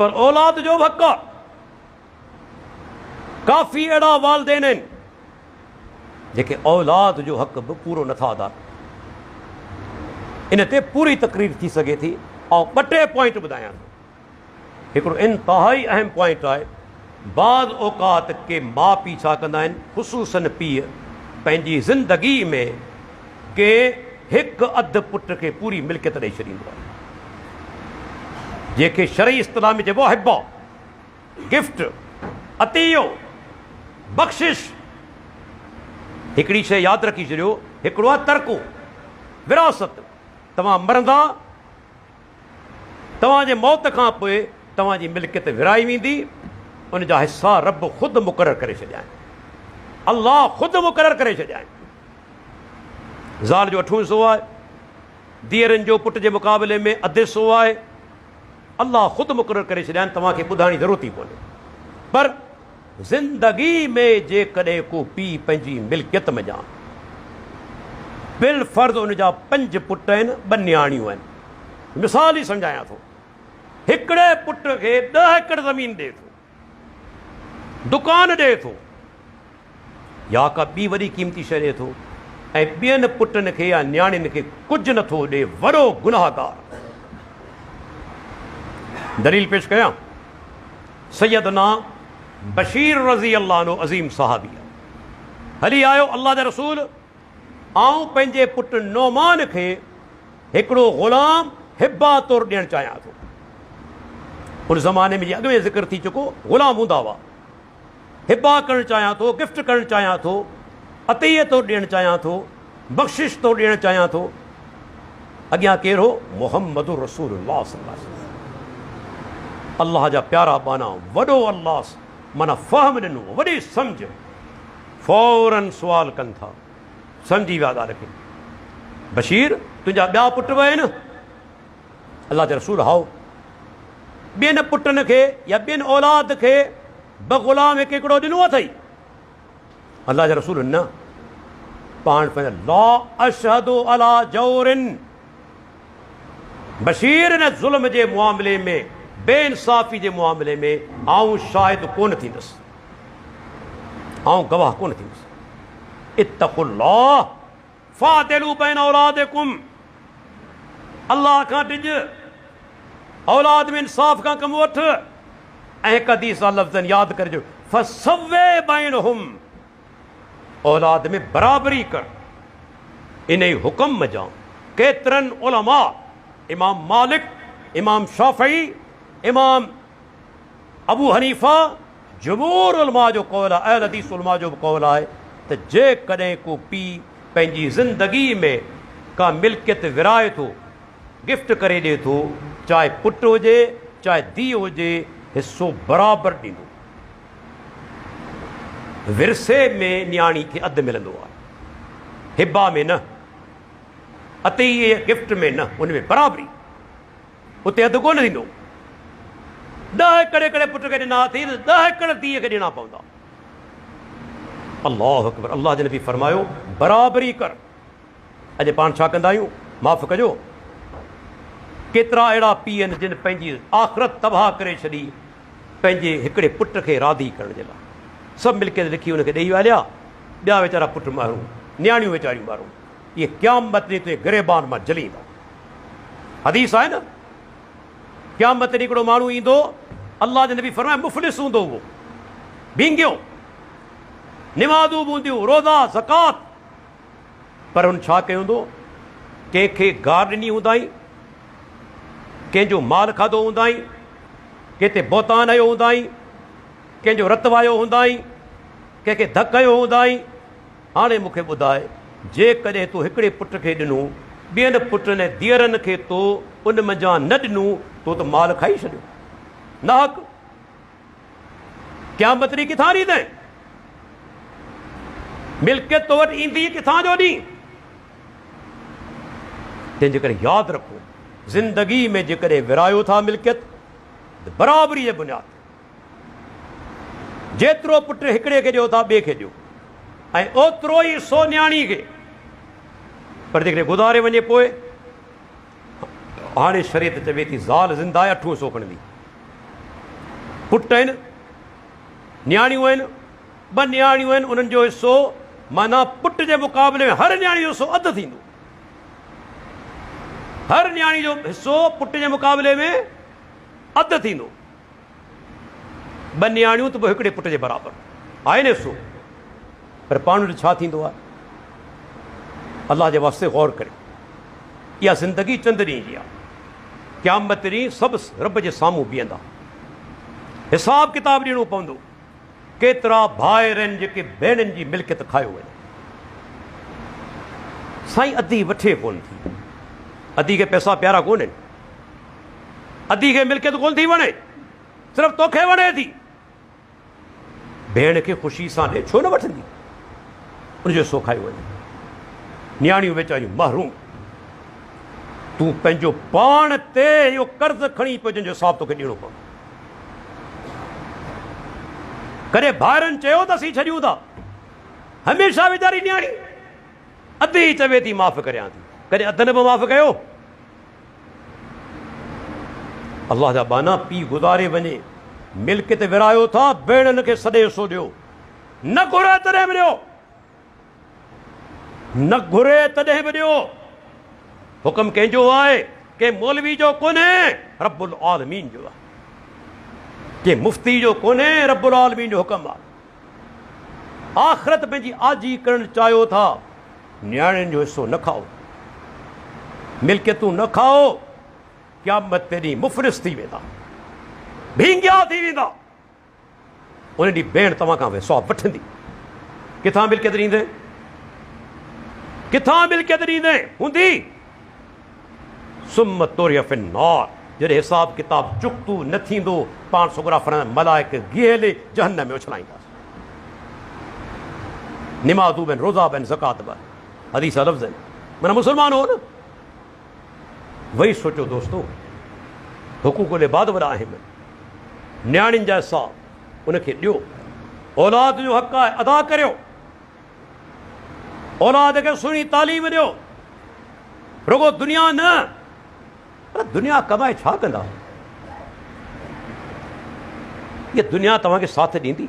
पर औलाद जो बि हक़ आहे। काफ़ी अहिड़ा वालदेन आहिनि जेके औलाद जो हक़ बि पूरो नथा अदा कनि। इन ते पूरी तकरीर थी सघे थी। ऐं ॿ टे पॉइंट ॿुधायां थो। हिकिड़ो इंतिहाई अहम पॉइंट आहे, बाज़ औक़ात के माउ पीउ छा कंदा आहिनि, ख़ुसूसन पीउ पंहिंजी ज़िंदगी में के हिकु अधु पुट खे पूरी मिल्कियत ॾेई छॾींदो आहे, जंहिंखे शरई इस्तिलाह में चइबो आहे हिबा, गिफ्ट, अतियो, बख़्शिश। हिकिड़ी शइ यादि रखी छॾियो, हिकिड़ो आहे तरको, विरासत। तव्हां मरंदा, तव्हांजे मौत खां पोइ तव्हांजी मिल्कियत विराई वेंदी, उन जा हिसा रब ख़ुदि मुक़ररु करे छॾिया आहिनि, अल्लाह ख़ुदि मुक़ररु करे छॾिया आहिनि। ज़ाल जो 8 हिसो आहे, धीअरनि जो पुट जे मुक़ाबले में अधु हिसो आहे, अल्लाह ख़ुदि मुक़ररु करे छॾिया आहिनि, तव्हांखे ॿुधाइण जी ज़रूरत ई कोन्हे। पर ज़िंदगी में जेकॾहिं को पीउ पंहिंजी मिल्कियत में ॼाण, बिल फ़र्ज़ उन जा 5 पुट आहिनि, 2 नियाणियूं आहिनि। मिसाल ई सम्झायां थो, हिकिड़े पुट खे 10 एकड़ ज़मीन ॾिए थो, दुकान ॾिए थो, या का ॿी वॾी क़ीमती शइ ॾिए थो, ऐं ॿियनि पुटनि खे या नियाणियुनि खे कुझु नथो ॾिए, वॾो गुनाहगार। दलील पेश कयां, सैयदना बशीर रज़ी अल्लाह अन्हु अज़ीम सहाबी हली आयो, अल्लाह जा रसूल, आऊं पंहिंजे पुट नौमान खे हिकिड़ो ग़ुलाम हिब्बा तौरु ॾियणु चाहियां थो। उन ज़माने में अॻु में ज़िक्र थी चुको, ग़ुलाम हूंदा हुआ। हिब्बा करणु चाहियां थो, गिफ्ट करणु चाहियां थो, अतिय तौरु ॾियणु चाहियां थो, बख़्शिश तौरु ॾियणु चाहियां थो। अॻियां केरु हो? मुहम्मद रसूलुल्लाह सल्लल्लाहु अलैहि वसल्लम, अल्लाह जा प्यारा बाना, वॾो अल्लाह माना फ़हम ॾिनो, वॾी सम्झ। फौरन सुवाल कनि था, सम्झी विया ॻाल्हि खे, बशीर तुंहिंजा ॿिया पुट बि आहिनि? अल्लाह जा रसूल हाओ, ॿियनि पुटनि खे या ॿियनि औलाद खे ब ग़ुलाम हिकु हिकिड़ो ॾिनो अथई? अल्लाह जा रसूल न, पाण पंहिंजा ला अशहदु अला जौरिन, बशीर न ज़ुल्म जे मुआमले में, बेइंसाफ़ी जे मुआमले में आऊं शाहिद कोन थींदुसि, आऊं गवाह कोन थींदुसि। इत्तक़ुल्लाह फ़ादिलू बैन औलादिकुम, अल्लाह खां ॾिज, औलाद में इंसाफ़ खां कमु वठ। ऐं हिकु हदीस लफ़्ज़नि यादि करिजो, फ़सव्वे बैनहुम, औलाद में बराबरी कर। इन ई हुकम जा केतिरनि उलमा, इमाम मालिक, इमाम शाफ़ई, इमाम अबू हनीफ़ा, जमूर उलमा जो कौल आहे, अहल हदीस उलमा जो बि कौल आहे त जेकॾहिं को पीउ पंहिंजी ज़िंदगी में का मिल्कियत विराए थो, गिफ्ट करे ॾिए थो, चाहे पुटु हुजे चाहे धीउ हुजे, हिसो बराबरि ॾींदो। विरसे में नियाणी खे अधु मिलंदो आहे, हिबा में न, अतिये गिफ्ट में न, उन में बराबरी, उते अधु कोन ॾींदो। 10 एकड़ हिकिड़े पुट खे ॾिना थी, 10 एकड़ धीअ खे ॾियणा पवंदा। अल्लाहु अकबर, अल्लाह जे नबी फरमायो बराबरी कर। अॼु पाण छा कंदा आहियूं? माफ़ कजो, केतिरा अहिड़ा पीउ आहिनि जिन पंहिंजी आख़िरत तबाह करे छॾी पंहिंजे हिकिड़े पुट खे राज़ी करण जे लाइ। सभु मिल्कियत लिखी हुनखे ॾेई हलिया, ॿिया वीचारा पुट मारूं, नियाणियूं वीचारियूं मारूं, इहे क़यामत ॾींहुं ते गिरेबान मां जलींदा। हदीस आहे न, क़यामत ॾींहुं हिकिड़ो माण्हू ईंदो, अल्लाह जे नबी फरमाए मुफ़लिस हूंदो उहो, भींगियो, निमाज़ूं बि हूंदियूं, रोज़ा ज़कात, पर हुन छा कयो हूंदो? कंहिंखे गार ॾिनी हूंदाई, कंहिंजो माल खाधो हूंदाई, कंहिं ते बोतान आयो हूंदाई, कंहिंजो रतु वायो हूंदाई, कंहिंखे धकु कयो हूंदाई। हाणे मूंखे ॿुधाए, जेकॾहिं तूं हिकिड़े पुट खे ॾिनो, ॿियनि पुटनि ऐं धीअरनि खे तो उन मंझां न ॾिनो, तो त माल खाई छॾियो, नाहक। क़यामत ॾींहुं किथां ॾींदे? मिल्कियत तो वटि ईंदी किथां जो ॾींहुं? तंहिंजे करे यादि रखो, ज़िंदगी में जेकॾहिं विरायो था मिल्कियत, बराबरी जे बुनियाद, जेतिरो पुटु हिकिड़े खे ॾियो था ॿिए खे ॾियो, ऐं ओतिरो ई सो नियाणी खे। पर जेकॾहिं गुज़ारे वञे पोइ, हाणे शरीयत चवे थी ज़ाल ज़िंदा आहे 8 हिसो खणंदी, पुट आहिनि, न्याणियूं आहिनि, ॿ न्याणियूं आहिनि, उन्हनि जो हिसो माना पुट जे मुक़ाबले में हर न्याणी जो हिसो अधु थींदो। हर न्याणी जो हिसो पुट जे मुक़ाबले में अधु थींदो। ॿ न्याणियूं त पोइ हिकिड़े पुट जे बराबरि आहे न हिसो। पर पाण वटि छा थींदो आहे? अलाह जे वास्ते गौर करे, इहा ज़िंदगी चंद ॾींहं जी आहे। क़यामत ॾींहुं सभु रब जे साम्हूं बीहंदा, हिसाब किताब ॾियणो पवंदो। केतिरा भाइर आहिनि जेके भेणनि जी मिल्कियत खायो वञे। साईं अधी वठे कोन थी, अधी खे पैसा प्यारा कोन आहिनि, अधी खे मिल्कियत कोन थी वणे, सिर्फ़ु तोखे वणे थी। भेण खे ख़ुशी सां ॾे, छो न वठंदी? उनजो हिसो खायो वञे। न्याणियूं वीचारियूं महरूम, तूं पंहिंजो पाण ते इहो कर्ज़ खणी पियो जंहिंजो हिसाब तोखे ॾियणो पवंदो। कॾहिं भाइरनि चयो त असीं छॾियूं था? हमेशह वीचारी न्याणी अधी चवे थी माफ़ करियां थी, कॾहिं अधु न बि माफ़ कयो। अलाह जा बाना पीउ गुज़ारे वञे, मिल्क ते विरायो था, भेणनि खे सॾे हिसो ॾियो, न घुरे तॾहिं बि ॾियो, न घुरे तॾहिं बि ॾियो। हुकुम कंहिंजो आहे? के मौलवी जो कोन्हे, रब्बुल आलमीन जो आहे। के मुफ्ती जो कोन्हे, रब्बुल आलमीन जो हुकुम आहे। आख़िरत पंहिंजी आजी करणु चाहियो था, न्याणियुनि जो हिसो न खाओ, मिल्कियतूं न खाओ। क़यामत ॾींहुं मुफ़लिस थी वेंदा, भींगिया थी वेंदा। उन ॾींहुं भेण तव्हां खां हिसाब वठंदी। किथां मिल्कियत ॾींदे? किथां मिल्कियत ॾींदे? हूंदी सुम तोरिय फिन्नार। जॾहिं हिसाब किताब चुक्तू न थींदो, पाण सोग्राफर मलाइक गिहले जहन्नम में उछलाईंदासीं। निमाज़ूं बि आहिनि, रोज़ा बि आहिनि, ज़कात बि आहिनि, हदीस लफ़्ज़ आहिनि, माना मुस्लमान हो न। वही सोचो दोस्तो, हुकूकुल इबाद वॾा आहिनि, न्याणियुनि जा हिसाब उनखे ॾियो। औलाद जो हक़ आहे, अदा करियो। औलाद खे सुहिणी तालीम ॾियो। रुगो दुनिया न, पर दुनिया कमाए छा कंदा? इहा दुनिया तव्हांखे साथ ॾींदी?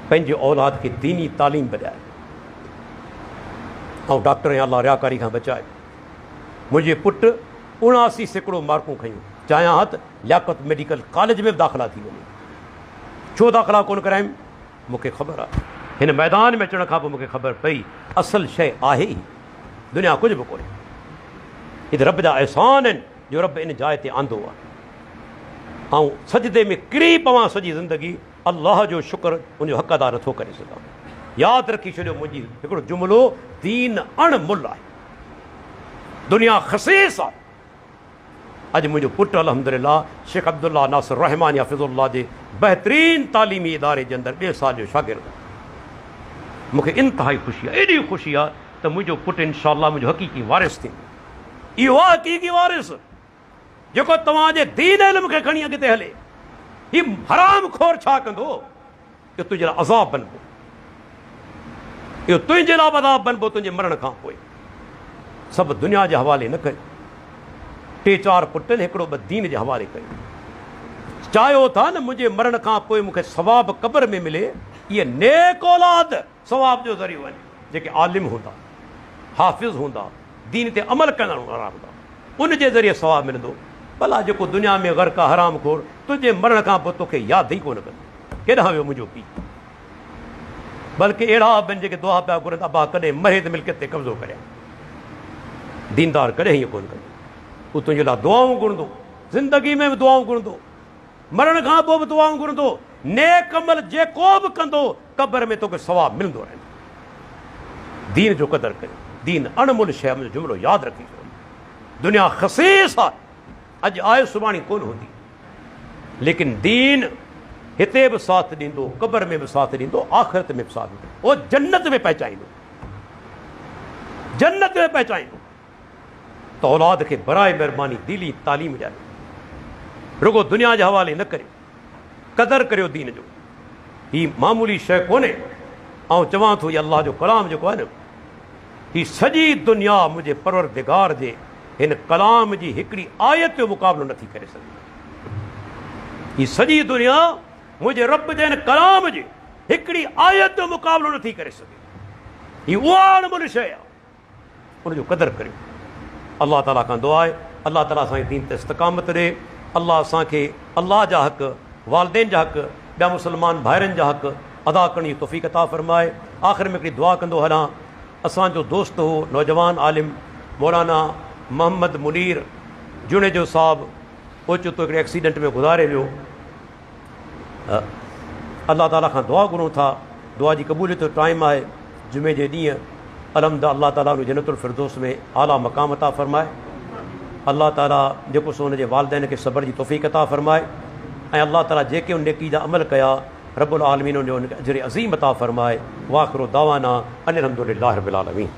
पंहिंजे औलाद खे दीनी तालीम ॿधाए। ऐं डॉक्टर या अलाह रियाकारी खां बचाए। मुंहिंजे पुटु 79% मार्कूं खयूं, चाहियां हा त लियाकत मेडिकल कॉलेज में बि दाख़िला थी वञे। छो दाख़िला कोन करायमि? मूंखे ख़बर आहे, हिन मैदान में अचण खां पोइ मूंखे ख़बर पई असल शइ आहे ई दुनिया कुझु बि कोन्हे। हिते रब जा अहसान आहिनि जो रब इन जाइ ते आंदो आहे। ऐं सजदे में किरी पवां सॼी ज़िंदगी, अलाह जो शुक्र, उनजो हक़ अदा नथो करे सघां। यादि रखी छॾियो, मुंहिंजी हिकिड़ो जुमिलो, दीन अणमुल आहे, दुनिया ख़सीस आहे। अॼु मुंहिंजो पुटु अल्हम्दुलिल्लाह शेख अब्दुल्ला नासिर रहमान हफ़िज़ुल्लाह जे बहितरीन तालीमी इदारे जे अंदरि 2 साल जो शागिर्दु आहे। मूंखे इंतिहाई ख़ुशी आहे, एॾी ख़ुशी आहे त मुंहिंजो पुटु इंशाअल्लाह मुंहिंजो हक़ीक़ी वारिस थींदो। इहो आहे हक़ीक़ी वारिस जेको तव्हांजे दीन इल्म खे खणी अॻिते हले। हीउ हराम खोर छा कंदो? इहो तुंहिंजे लाइ अज़ाब बनबो, इहो तुंहिंजे लाइ अज़ाब बनबो तुंहिंजे मरण खां पोइ। सभु दुनिया जे हवाले न कयो। 3-4 पुटनि, हिकिड़ो ॿ दीन जे हवाले कयो। चाहियो था न मुंहिंजे मरण खां पोइ मूंखे सवाब क़ब्र में मिले। इहे नेक औलाद सवाब जो ज़रियो आहिनि, जेके आलिम हूंदा, हाफ़िज़ हूंदा, दीन ते अमल करणु वारा हूंदा, उन जे ज़रिए सवाब मिलंदो। भला जेको दुनिया में ग़र्क़ आहे, हराम खोर, तुंहिंजे मरण खां पोइ तोखे यादि ई कोन कंदो केॾांहुं वियो मुंहिंजो पीउ। बल्कि अहिड़ा बि जेके दुआ पिया घुरनि, अबा कॾहिं महे त मिल्कियत ते कब्ज़ो करियां। दीनदार कॾहिं हीअं कोन कंदो। हू तुंहिंजे लाइ दुआऊं घुरंदो, ज़िंदगी में बि दुआऊं घुरंदो, मरण खां पोइ बि दुआऊं घुरंदो। नेक अमल जेको बि कंदो, क़ब्र में तोखे सवाब मिलंदो रहंदो। दीन जो क़दुरु करियो। दीन अणमुल शइ, मुंहिंजो जुमिलो यादि रखी छॾियो। दुनिया ख़सीस आहे, अॼु आहे सुभाणे कोन हूंदी, लेकिन दीन हिते बि साथ ॾींदो, क़ब्र में बि साथ ॾींदो, आख़िरत में बि साथ ॾींदो, उहो जन्नत में पहुचाईंदो, जन्नत में पहुचाईंदो। त औलाद खे बराए महिरबानी दीली तालीम ॾियो, रुगो दुनिया जे हवाले न करियो। क़दुरु करियो दीन जो। हीअ मामूली शइ कोन्हे। ऐं चवां थो, इहा अलाह जो कलाम जेको आहे न, हीअ सॼी दुनिया मुंहिंजे परवरदिगार जे हिन कलाम जी हिकिड़ी आयत जो मुक़ाबिलो नथी करे सघे। ही सॼी दुनिया मुंहिंजे रब जे हिन कलाम जे हिकिड़ी आयत जो मुक़ाबिलो नथी करे सघे। ही उहा अणमुल शइ आहे, उनजो क़दुरु करियो। अलाह ताला खां दुआ आहे अलाह ताला असांखे दीन ते इस्तक़ामत ॾे। अलाह असांखे अलाह जा हक़, वालिदैन जा हक़, ॿिया मुस्लमान भाइरनि जा हक़ अदा करण जी तौफ़ीक़ अता फ़रमाए। आख़िर में हिकिड़ी दुआ कंदो हलां। असांजो दोस्त हो नौजवान आलिम मौलाना मोहम्मद मुनीर जुनेजो साहबु ओचितो हिकिड़े एक्सीडेंट में गुज़ारे वियो। अलाह ताला खां दुआ घुरूं था, दुआ जी क़बूलियत जो टाइम आहे जुमे जे ॾींहुं। अलहम्द अलाह ताला उन जन्नतुल फिरदौस में आला मक़ाम अता फ़रमाए। अलाह ताला जेको सो हुनजे वालिदैन खे सब्र जी तौफ़ीक़ अता फ़रमाए ऐं अलाह ताला जेके उन नेकी जा अमल कया रब्बुल आलमीन उनजो अजर अज़ीम अता फ़रमाए। वाख़िरु दावाना अनिल हम्दुलिल्लाहि रब्बिल आलमीन।